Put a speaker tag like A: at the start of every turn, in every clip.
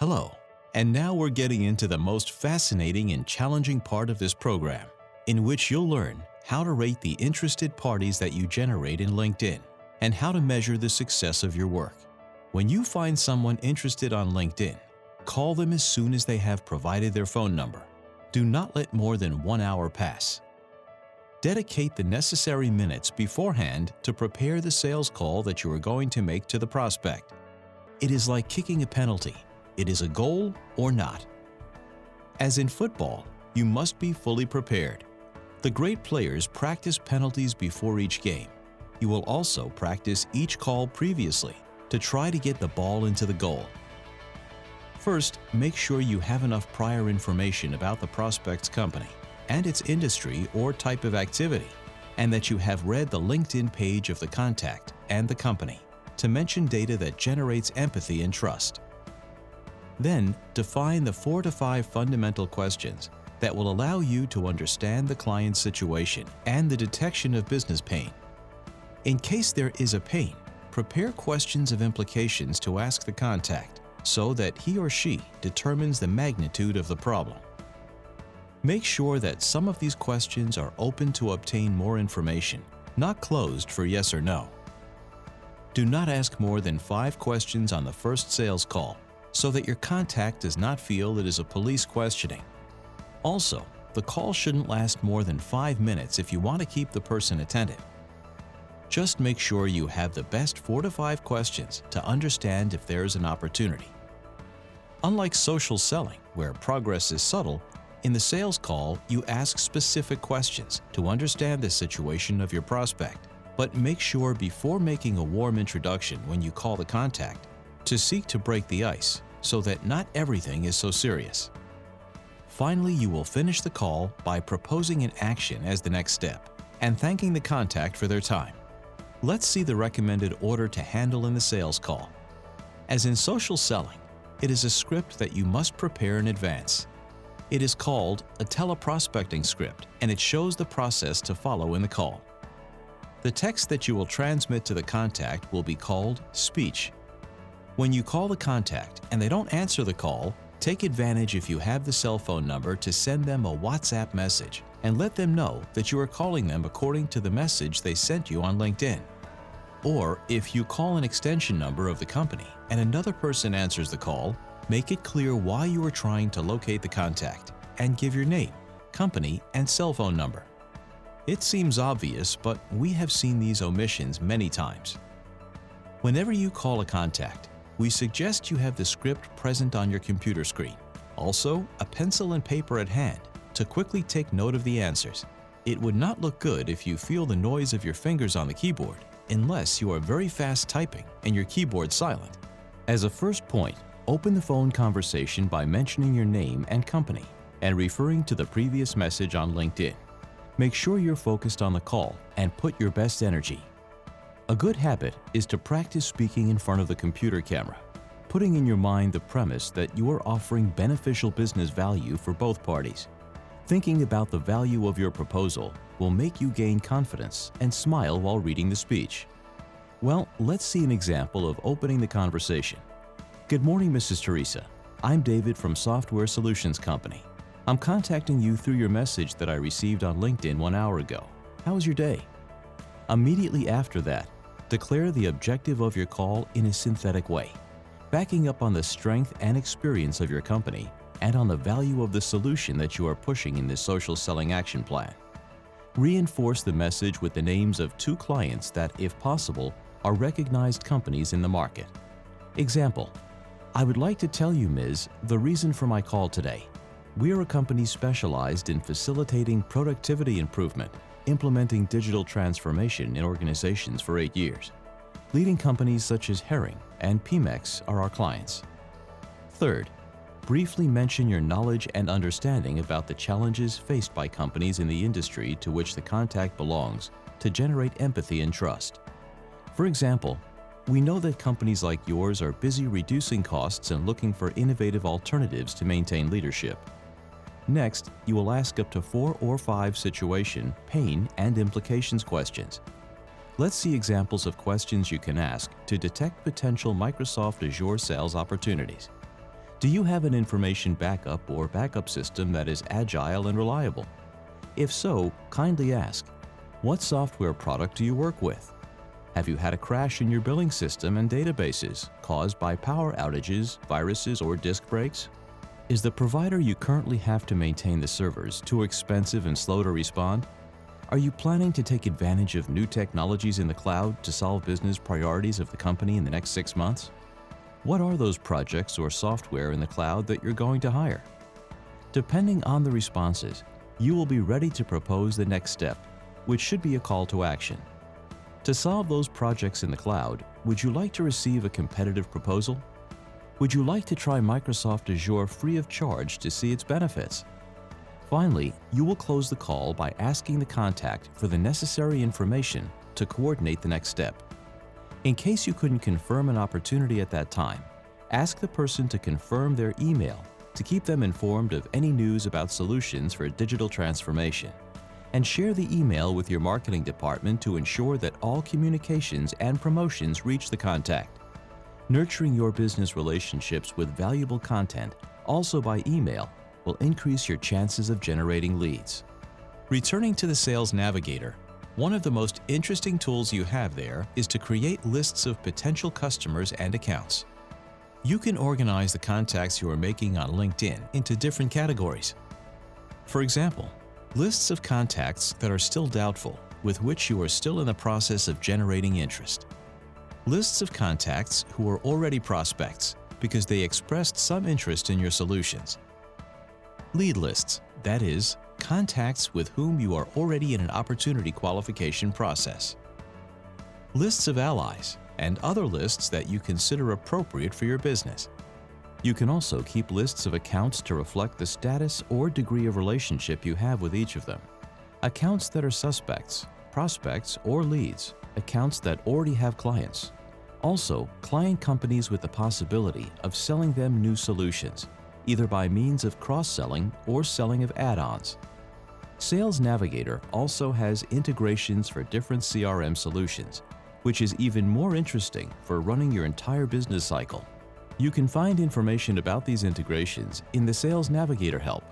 A: Hello, and now we're getting into the most fascinating and challenging part of this program, in which you'll learn how to rate the interested parties that you generate in LinkedIn and how to measure the success of your work. When you find someone interested on LinkedIn, call them as soon as they have provided their phone number. Do not let more than 1 hour pass. Dedicate the necessary minutes beforehand to prepare the sales call that you are going to make to the prospect. It is like kicking a penalty. It is a goal or not. As in football, you must be fully prepared. The great players practice penalties before each game. You will also practice each call previously to try to get the ball into the goal. First, make sure you have enough prior information about the prospect's company and its industry or type of activity, and that you have read the LinkedIn page of the contact and the company to mention data that generates empathy and trust. Then, define the 4 to 5 fundamental questions that will allow you to understand the client's situation and the detection of business pain. In case there is a pain, prepare questions of implications to ask the contact so that he or she determines the magnitude of the problem. Make sure that some of these questions are open to obtain more information, not closed for yes or no. Do not ask more than 5 questions on the first sales call so that your contact does not feel it is a police questioning. Also, the call shouldn't last more than 5 minutes if you want to keep the person attentive. Just make sure you have the best 4 to 5 questions to understand if there is an opportunity. Unlike social selling, where progress is subtle, in the sales call you ask specific questions to understand the situation of your prospect. But make sure before making a warm introduction when you call the contact to seek to break the ice so that not everything is so serious. Finally, you will finish the call by proposing an action as the next step and thanking the contact for their time. Let's see the recommended order to handle in the sales call. As in social selling, it is a script that you must prepare in advance. It is called a TeleProspecting script, and it shows the process to follow in the call. The text that you will transmit to the contact will be called speech. When you call the contact and they don't answer the call, take advantage if you have the cell phone number to send them a WhatsApp message and let them know that you are calling them according to the message they sent you on LinkedIn. Or if you call an extension number of the company and another person answers the call, make it clear why you are trying to locate the contact and give your name, company, and cell phone number. It seems obvious, but we have seen these omissions many times. Whenever you call a contact, we suggest you have the script present on your computer screen. Also, a pencil and paper at hand to quickly take note of the answers. It would not look good if you feel the noise of your fingers on the keyboard unless you are very fast typing and your keyboard silent. As a first point, open the phone conversation by mentioning your name and company and referring to the previous message on LinkedIn. Make sure you're focused on the call and put your best energy. A good habit is to practice speaking in front of the computer camera, putting in your mind the premise that you are offering beneficial business value for both parties. Thinking about the value of your proposal will make you gain confidence and smile while reading the speech. Well, let's see an example of opening the conversation. Good morning, Mrs. Teresa. I'm David from Software Solutions Company. I'm contacting you through your message that I received on LinkedIn 1 hour ago. How was your day? Immediately after that, declare the objective of your call in a synthetic way, backing up on the strength and experience of your company and on the value of the solution that you are pushing in this social selling action plan. Reinforce the message with the names of 2 clients that, if possible, are recognized companies in the market. Example: I would like to tell you, Ms., the reason for my call today. We are a company specialized in facilitating productivity improvement, implementing digital transformation in organizations for 8 years. Leading companies such as Herring and Pemex are our clients. Third, briefly mention your knowledge and understanding about the challenges faced by companies in the industry to which the contact belongs to generate empathy and trust. For example, we know that companies like yours are busy reducing costs and looking for innovative alternatives to maintain leadership. Next, you will ask up to 4 or 5 situation, pain, and implications questions. Let's see examples of questions you can ask to detect potential Microsoft Azure sales opportunities. Do you have an information backup or backup system that is agile and reliable? If so, kindly ask, what software product do you work with? Have you had a crash in your billing system and databases caused by power outages, viruses, or disk breaks? Is the provider you currently have to maintain the servers too expensive and slow to respond? Are you planning to take advantage of new technologies in the cloud to solve business priorities of the company in the next 6 months? What are those projects or software in the cloud that you're going to hire? Depending on the responses, you will be ready to propose the next step, which should be a call to action. To solve those projects in the cloud, would you like to receive a competitive proposal? Would you like to try Microsoft Azure free of charge to see its benefits? Finally, you will close the call by asking the contact for the necessary information to coordinate the next step. In case you couldn't confirm an opportunity at that time, ask the person to confirm their email to keep them informed of any news about solutions for digital transformation. And share the email with your marketing department to ensure that all communications and promotions reach the contact. Nurturing your business relationships with valuable content, also by email, will increase your chances of generating leads. Returning to the Sales Navigator, one of the most interesting tools you have there is to create lists of potential customers and accounts. You can organize the contacts you are making on LinkedIn into different categories. For example, lists of contacts that are still doubtful, with which you are still in the process of generating interest. Lists of contacts who are already prospects because they expressed some interest in your solutions. Lead lists, that is, contacts with whom you are already in an opportunity qualification process. Lists of allies, and other lists that you consider appropriate for your business. You can also keep lists of accounts to reflect the status or degree of relationship you have with each of them. Accounts that are suspects, prospects, or leads. Accounts that already have clients. Also, client companies with the possibility of selling them new solutions, either by means of cross-selling or selling of add-ons. Sales Navigator also has integrations for different CRM solutions, which is even more interesting for running your entire business cycle. You can find information about these integrations in the Sales Navigator help.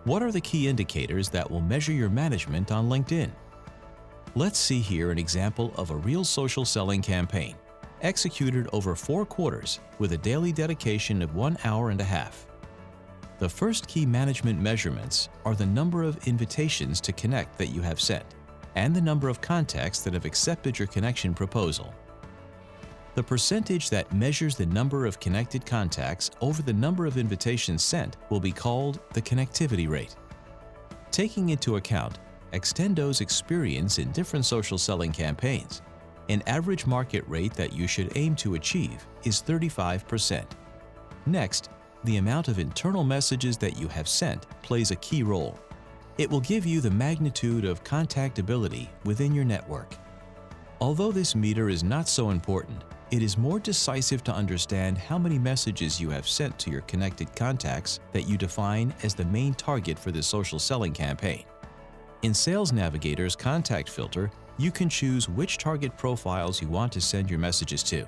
A: What are the key indicators that will measure your management on LinkedIn? Let's see here an example of a real social selling campaign, executed over 4 quarters with a daily dedication of 1.5 hours. The first key management measurements are the number of invitations to connect that you have sent, and the number of contacts that have accepted your connection proposal. The percentage that measures the number of connected contacts over the number of invitations sent will be called the connectivity rate. Taking into account Extendo's experience in different social selling campaigns, an average market rate that you should aim to achieve is 35%. Next, the amount of internal messages that you have sent plays a key role. It will give you the magnitude of contactability within your network. Although this meter is not so important, it is more decisive to understand how many messages you have sent to your connected contacts that you define as the main target for this social selling campaign. In Sales Navigator's contact filter, you can choose which target profiles you want to send your messages to.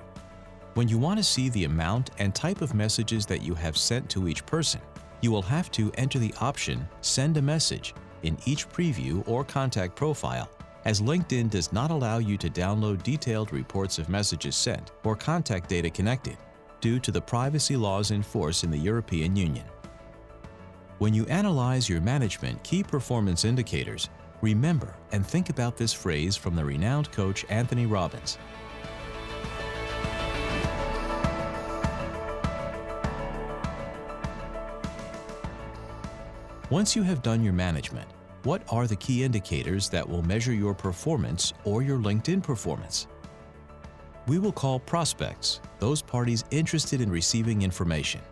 A: When you want to see the amount and type of messages that you have sent to each person, you will have to enter the option Send a Message in each preview or contact profile, as LinkedIn does not allow you to download detailed reports of messages sent or contact data connected due to the privacy laws in force in the European Union. When you analyze your management key performance indicators, remember and think about this phrase from the renowned coach Anthony Robbins. Once you have done your management, what are the key indicators that will measure your performance or your LinkedIn performance? We will call prospects those parties interested in receiving information.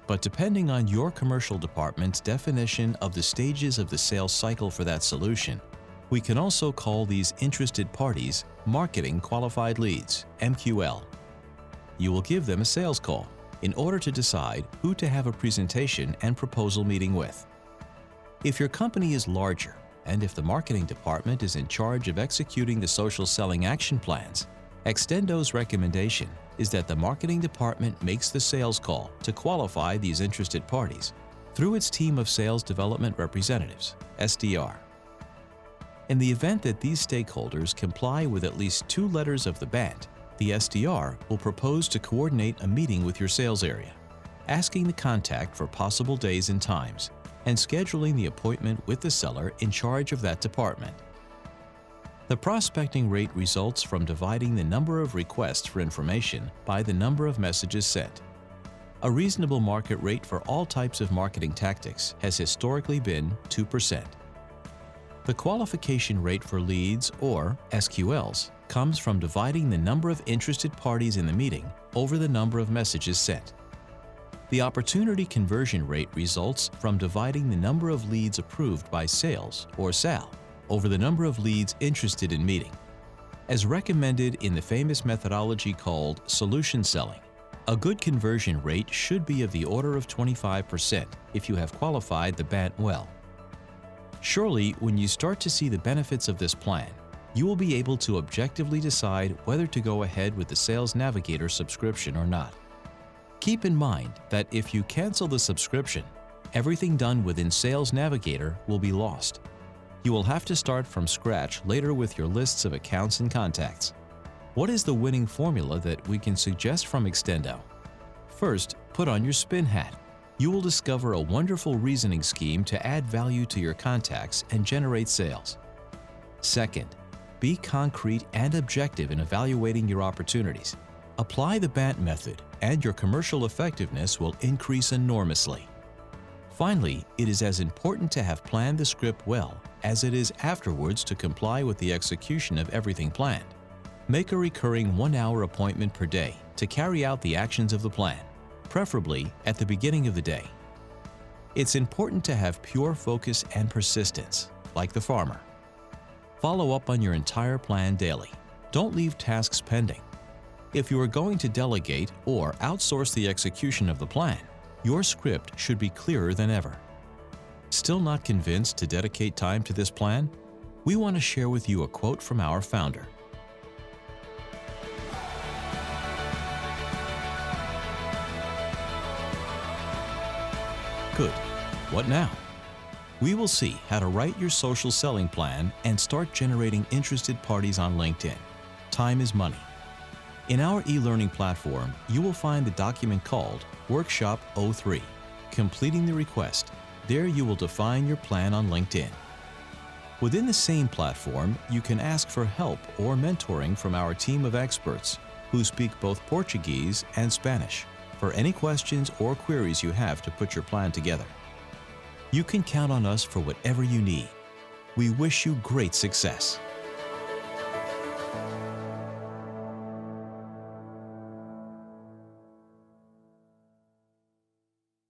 A: But depending on your commercial department's definition of the stages of the sales cycle for that solution, we can also call these interested parties Marketing Qualified Leads, MQL. You will give them a sales call in order to decide who to have a presentation and proposal meeting with. If your company is larger, and if the marketing department is in charge of executing the social selling action plans, Extendo's recommendation is that the marketing department makes the sales call to qualify these interested parties through its team of sales development representatives, SDR. In the event that these stakeholders comply with at least 2 letters of the BANT, the SDR will propose to coordinate a meeting with your sales area, asking the contact for possible days and times, and scheduling the appointment with the seller in charge of that department. The prospecting rate results from dividing the number of requests for information by the number of messages sent. A reasonable market rate for all types of marketing tactics has historically been 2%. The qualification rate for leads, or SQLs, comes from dividing the number of interested parties in the meeting over the number of messages sent. The opportunity conversion rate results from dividing the number of leads approved by sales, or SAL, over the number of leads interested in meeting. As recommended in the famous methodology called solution selling, a good conversion rate should be of the order of 25% if you have qualified the BANT well. Surely, when you start to see the benefits of this plan, you will be able to objectively decide whether to go ahead with the Sales Navigator subscription or not. Keep in mind that if you cancel the subscription, everything done within Sales Navigator will be lost. You will have to start from scratch later with your lists of accounts and contacts. What is the winning formula that we can suggest from Extendo? First, put on your spin hat. You will discover a wonderful reasoning scheme to add value to your contacts and generate sales. Second, be concrete and objective in evaluating your opportunities. Apply the BANT method, and your commercial effectiveness will increase enormously. Finally, it is as important to have planned the script well as it is afterwards to comply with the execution of everything planned. Make a recurring 1-hour appointment per day to carry out the actions of the plan, preferably at the beginning of the day. It's important to have pure focus and persistence, like the farmer. Follow up on your entire plan daily. Don't leave tasks pending. If you are going to delegate or outsource the execution of the plan, your script should be clearer than ever. Still not convinced to dedicate time to this plan? We want to share with you a quote from our founder. Good. What now? We will see how to write your social selling plan and start generating interested parties on LinkedIn. Time is money. In our e-learning platform, you will find the document called Workshop 03, Completing the Request. There you will define your plan on LinkedIn. Within the same platform, you can ask for help or mentoring from our team of experts who speak both Portuguese and Spanish for any questions or queries you have to put your plan together. You can count on us for whatever you need. We wish you great success.